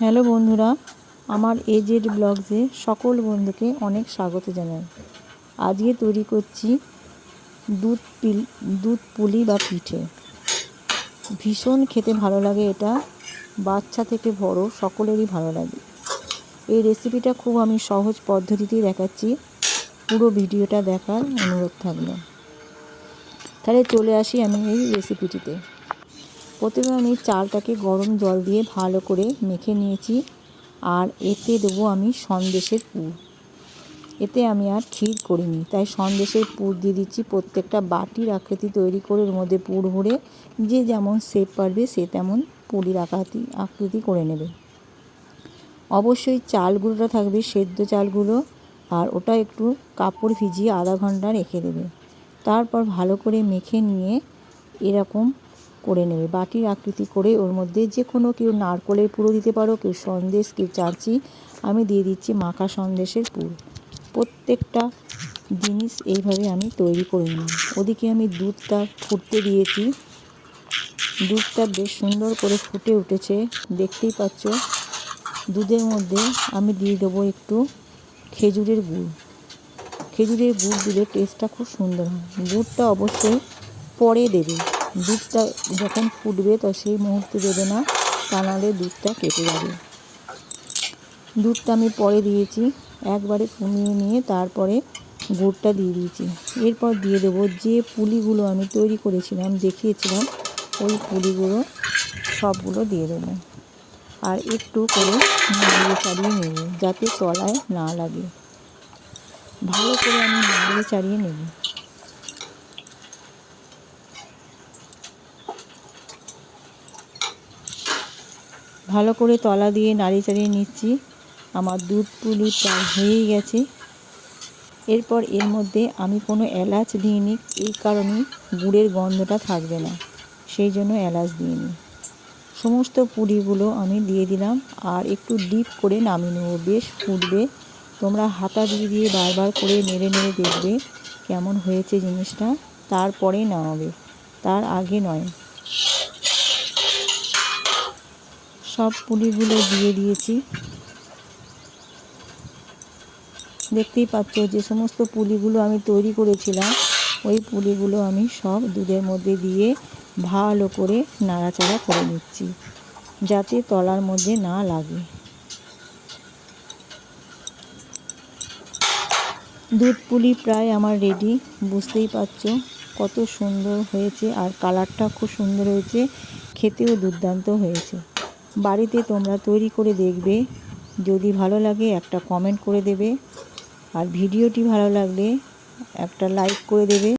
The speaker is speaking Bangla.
হ্যালো বন্ধুরা, আমার এজেড ব্লগসে সকল বন্ধুকে অনেক স্বাগত জানাই। আজকে তৈরি করছি দুধ পুলি বা পিঠে। ভীষণ খেতে ভালো লাগে, এটা বাচ্চা থেকে বড় সকলেরই ভালো লাগে। এই রেসিপিটা খুব আমি সহজ পদ্ধতিতেই দেখাচ্ছি, পুরো ভিডিওটা দেখার অনুরোধ থাকলো। তাহলে চলে আসি আমি এই রেসিপিটিতে। প্রথমে আমি চালটাকে গরম জল দিয়ে ভালো করে মেখে নিয়েছি, আর এতে দেবো আমি সন্দেশের পুর। এতে আমি আর ক্ষীর করিনি, তাই সন্দেশের পুর দিয়ে দিচ্ছি। প্রত্যেকটা বাটির আকৃতি তৈরি করে ওর মধ্যে পুর ভরে যে যেমন শেপ পারবে সে তেমন পুরির আকৃতি করে নেবে। অবশ্যই চালগুলোটা থাকবে সেদ্ধ চালগুলো, আর ওটা একটু কাপড় ভিজিয়ে আধা ঘন্টা রেখে দেবে। তারপর ভালো করে মেখে নিয়ে এরকম করে নেবে, বাটির আকৃতি করে ওর মধ্যে যে কোনো, কেউ নারকলের পুরো দিতে পারো, কেউ সন্দেশ, কেউ চারচি। আমি দিয়ে দিচ্ছি মাখা সন্দেশের পুর। প্রত্যেকটা জিনিস এইভাবে আমি তৈরি করে নিই। ওদিকে আমি দুধটা ফুটতে দিয়েছি, দুধটা বেশ সুন্দর করে ফুটে উঠেছে, দেখতেই পাচ্ছ। দুধের মধ্যে আমি দিয়ে দেবো একটু খেজুরের গুড়। খেজুরের গুড় দিলে টেস্টটা খুব সুন্দর হয়। গুড়টা অবশ্যই পরে দেবে, দুধটা যখন ফুটবে তো সেই মুহূর্তে দেবে না, তা নাহলে দুধটা কেটে যাবে। দুধটা আমি পরে দিয়েছি, একবারে কমিয়ে নিয়ে তারপরে গুড়টা দিয়ে দিয়েছি। এরপর দিয়ে দেবো যে পুলিগুলো আমি তৈরি করেছিলাম, দেখিয়েছিলাম, ওই পুলিগুলো সবগুলো দিয়ে দেবো। আর একটু করে নাড়িয়ে চাড়িয়ে নেব যাতে তলায় না লাগে। ভালো করে আমি নাড়িয়ে চাড়িয়ে নেব। ভালো করে তলা দিয়ে নাড়িয়ে চাড়িয়ে নিচ্ছি। আমার দুধ পুলি প্রায় হয়েই গেছে। এরপর এর মধ্যে আমি কোনো এলাচ দিইনি, এই কারণেই গুড়ের গন্ধটা থাকবে না, সেই জন্য এলাচ দিইনি। সমস্ত পুরিগুলো আমি দিয়ে দিলাম, আর একটু ডিপ করে নামিয়ে নেব। বেশ ফুটবে, তোমরা হাতা দিয়ে দিয়ে বারবার করে নেড়ে নেড়ে দেখবে কেমন হয়েছে জিনিসটা, তারপরে নামাবে, তার আগে নয়। সব পুলিগুলো দিয়ে দিয়েছি। দেখতেই পাচ্ছ যে সমস্ত পুলিগুলো আমি তৈরি করেছিলাম, ওই পুলিগুলো আমি সব দুধের মধ্যে দিয়ে ভালো করে নাড়াচাড়া করে নিচ্ছি যাতে তলার মধ্যে না লাগে। দুধ পুলি প্রায় আমার রেডি, বুঝতেই পারছো কত সুন্দর হয়েছে, আর কালারটা খুব সুন্দর হয়েছে, খেতেও দুর্দান্ত হয়েছে। বাড়িতে তোমরা তৈরি করে দেখবে, যদি ভালো লাগে একটা কমেন্ট করে দেবে, আর ভিডিওটি ভালো লাগলে একটা লাইক করে দেবে।